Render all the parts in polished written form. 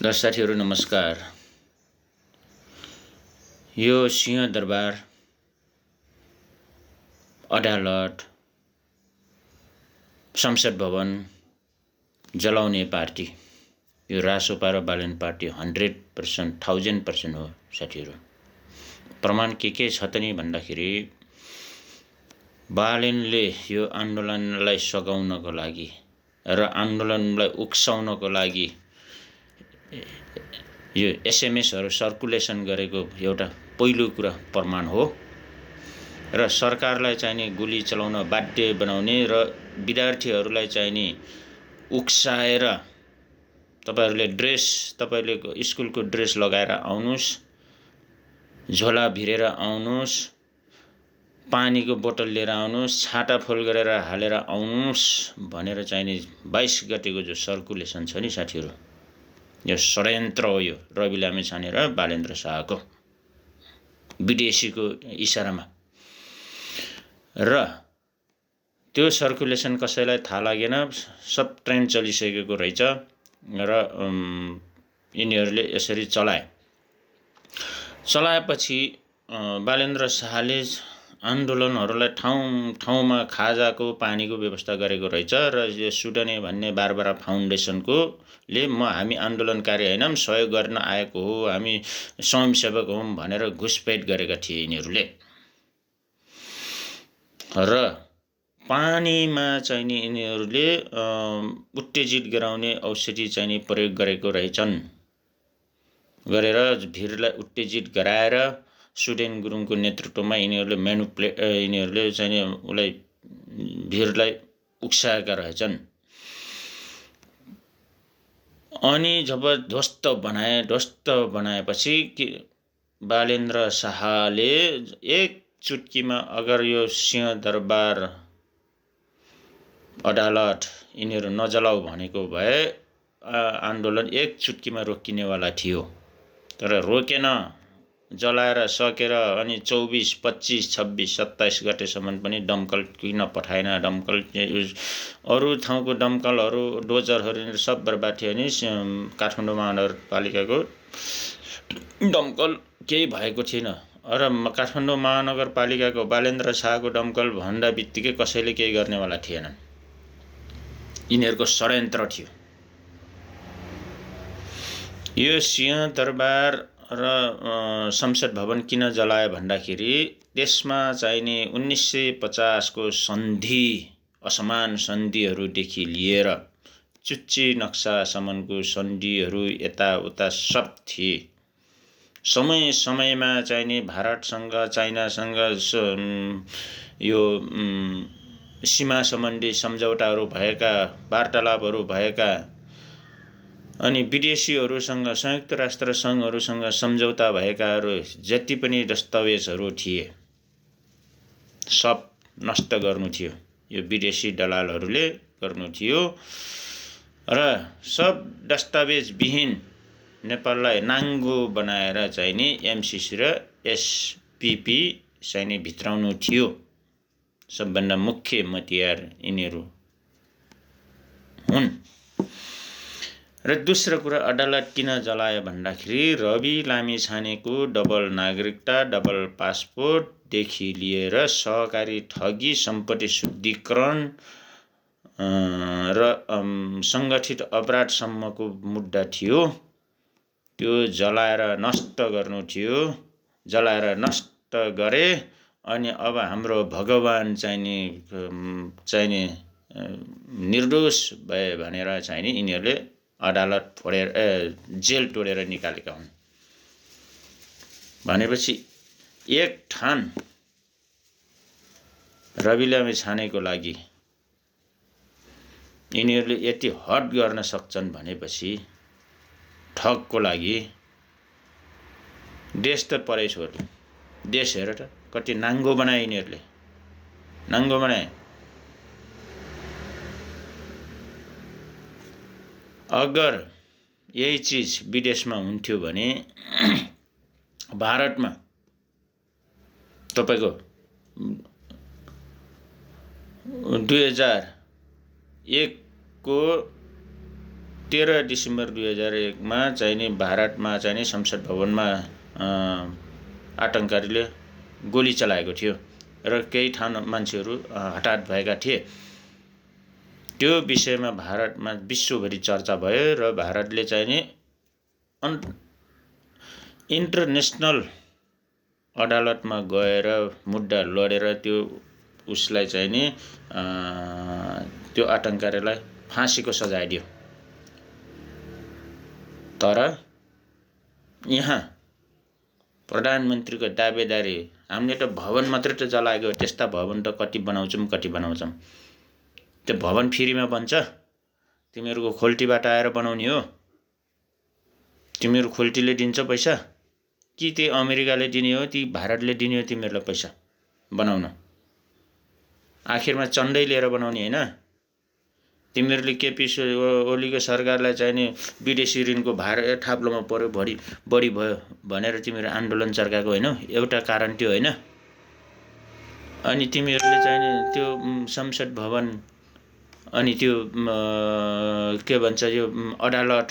दर्शक साथीहरू नमस्कार। यो सिंहदरबार अदालत संसद भवन जलाउने पार्टी यो रासोपा र बालेन पार्टी 100% 1000% हो साथीहरू। प्रमाण के छ त नि भन्दाखेरि बालेनले यो आन्दोलनलाई सघाउनको लागि र आन्दोलनलाई उक्साउनको लागि यो एसएमएसहरु सर्कुलेसन गरेको एउटा पहिलो कुरा प्रमाण हो र सरकारलाई चाहिने गोली चलाउन बाध्य बनाउने र विद्यार्थीहरूलाई चाहिने उक्साएर तपाईहरुले स्कुलको ड्रेस लगाएर आउनुस्, झोला भिरेर आउनुस्, पानीको बोतल लिएर आउनुस्, छाता फुल गरेर हालेर आउनुस् भनेर चाहिने 22 गतेको जो सर्कुलेसन छ नि साथीहरु, यो षड्यन्त्र हो। यो रवि लामिछाने र बालेन्द्र शाहको विदेशीको इशारामा र त्यो सर्कुलेसन कसैलाई थाहा लागेन, सब ट्रेन चलिसकेको रहेछ र यिनीहरूले यसरी चलाएपछि बालेन्द्र शाहले आन्दोलनहरूलाई ठाउँमा खाजाको पानीको व्यवस्था गरेको रहेछ र यो सुडने भन्ने बारबारा फाउन्डेसनको ले हामी आन्दोलनकारी हैनौं, सहयोग गर्न आएको हो, हामी स्वयंसेवक हौं भनेर घुसपेट गरेका थिए यिनीहरूले र पानीमा चाहिँ नि यिनीहरूले उत्तेजित गराउने औषधि चाहिँ नि प्रयोग गरेको रहेछन् गरेर भिरलाई उत्तेजित गराएर सुडेन गुरुङको नेतृत्वमा यिनीहरूले चाहिँ नि उलाई भिरलाई उक्साएका रहेछन्। अनि जब ध्वस्त बनाएपछि बालेन्द्र शाहले एक चुटकीमा अगर यो सिंहदरबार अदालत यिनीहरू नजलाउ भनेको भए आन्दोलन एक चुटकीमा रोकिनेवाला थियो, तर रोकेन, जलाएर सकेर अनि 24, 25, 26, 27 गतेसम्म पनि दमकल किन पठाएन। दमकल अरु ठाउँको दमकलहरु डोजरहरु सब बर्बाद थियो नि, काठमाडौँ महानगरपालिकाको दमकल केही भएको थिएन। र काठमाडौँ महानगरपालिकाको बालेन्द्र शाहको दमकल भन्दा बित्तिकै कसैले केही गर्नेवाला थिएनन्। यिनीहरूको षड्यन्त्र थियो। यो सिंहदरबार र संसद भवन किन जलाए भन्दाखेरि त्यसमा चाहिने 1950 को सन्धि, असमान सन्धिहरुदेखि लिएर चुच्ची नक्सासम्मको सन्धिहरु यताउता सब थिए। समयमा चाहिने भारतसँग चाइनासँग यो सीमा सम्बन्धी सम्झौताहरु भएका, वार्तालापहरु भएका, अनि विदेशीहरुसँग संयुक्त राष्ट्र संघहरुसँग सम्झौता भएकाहरु जति पनि दस्तावेजहरु थिए सब नष्ट गर्नु थियो। यो विदेशी दलालहरुले गर्नु थियो र सब दस्तावेज विहीन नेपाललाई नाङ्गो बनाएर चाहिँ नि एमसीसी र एसपीपी चाहिँ नि भित्राउनु थियो। सबभन्दा मुख्य मतियार यिनीहरू हुन्। र दोस्रो कुरा अदालत किन जलायो भन्दाखेरि रवि लामिछानेको डबल नागरिकता, डबल पासपोर्ट देखि लिएर सहकारी ठगी, सम्पत्ति शुद्धिकरण र संगठित अपराधसम्मको मुद्दा थियो। त्यो जलाएर नष्ट गर्नु थियो। जलाएर नष्ट गरे अनि अब हाम्रो भगवान चाहिने निर्दोष भए भनेर चाहिँ नि यिनीहरूले अदालत फोडेर जेल तोडेर निकालेका हुन्। भनेपछि एक ठान रवि लामिछानेको लागि यिनीहरूले यति हट गर्न सक्छन् भनेपछि ठगको लागि देश त परै छोड, देश हेर त कति नाङ्गो बनाए यिनीहरूले, नाङ्गो बनाए। अगर यही चीज विदेशमा हुन्थ्यो भने भारतमा तपाईको 2001 को 13 डिसेम्बर 2001 मा चाहिँ नि भारतमा चाहिँ नि संसद भवनमा आतङ्ककारीले गोली चलाएको थियो र केही ठाउँ मान्छेहरू हताहत भएका थिए। त्यो विषयमा भारतमा विश्वभरि चर्चा भयो र भारतले चाहिँ नि इन्टरनेसनल अदालतमा गएर मुद्दा लडेर त्यो उसलाई चाहिँ नि त्यो आतङ्ककारीलाई फाँसीको सजाय दियो। तर यहाँ प्रधानमन्त्रीको दावेदारी हामीले त भवन मात्रै त जलाएको, त्यस्ता भवन त कति बनाउँछौँ। त्यो भवन फ्रीमा बन्छ? तिमीहरूको खोल्टीबाट आएर बनाउने हो? तिमीहरू खोल्टीले दिन्छ पैसा कि त्यही अमेरिकाले दिने हो कि भारतले दिने हो तिमीहरूलाई पैसा बनाउन? आखिरमा चन्दै लिएर बनाउने होइन? तिमीहरूले केपी ओलीको सरकारलाई चाहिँ नि विदेशी ऋणको भार थाप्लोमा पर्यो, बढी भयो भनेर तिमीहरू आन्दोलन चर्काएको होइन? एउटा कारण त्यो होइन? अनि तिमीहरूले चाहिँ नि त्यो संसद भवन अनि त्यो के भन्छ यो अदालत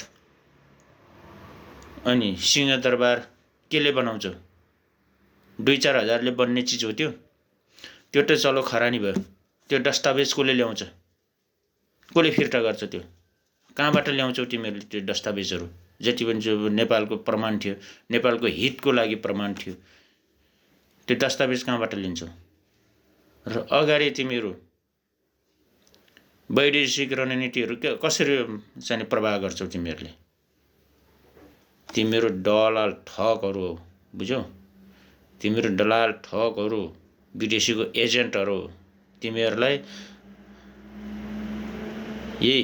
अनि सिंहदरबार केले बनाउँछौ? 2-4 हजारले बन्ने चिज हो त्यो? त्यो त चलो खरानी भयो। त्यो दस्तावेज कसले ल्याउँछ? कसले फिर्ता गर्छ? त्यो कहाँबाट ल्याउँछौ तिमीहरूले त्यो दस्तावेजहरू? जति पनि जो नेपालको प्रमाण थियो, नेपालको हितको लागि प्रमाण थियो, त्यो दस्तावेज कहाँबाट लिन्छौ? र अगाडि तिमीहरू वैदेशिक रणनीतिहरू कसरी चाहिँ प्रवाह गर्छौ? तिमीहरू दलाल ठगहरू हो, बुझ्यौ? तिमीहरू दलाल ठगहरू, विदेशीको एजेन्टहरू। तिमीहरूलाई यही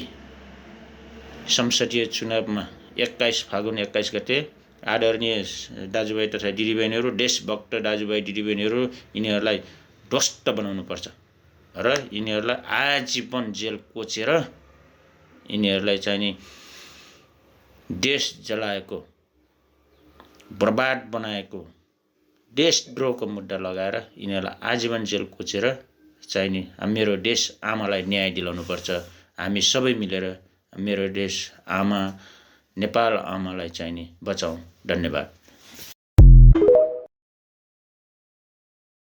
संसदीय चुनावमा 21 फागुन 21 गते आदरणीय दाजुभाइ तथा दिदीबहिनीहरू, देशभक्त दाजुभाइ दिदीबहिनीहरू, यिनीहरूलाई ध्वस्त बनाउनुपर्छ र यिनीहरूलाई आजीवन जेल कोचेर यिनीहरूलाई चाहिँ नि देश जलाएको, बर्बाद बनाएको, देशद्रोहको मुद्दा लगाएर यिनीहरूलाई आजीवन जेल कोचेर चाहिँ नि मेरो देश आमालाई न्याय दिलाउनुपर्छ। हामी सबै मिलेर मेरो देश आमा, नेपाल आमालाई चाहिँ नि बचाउँ। धन्यवाद।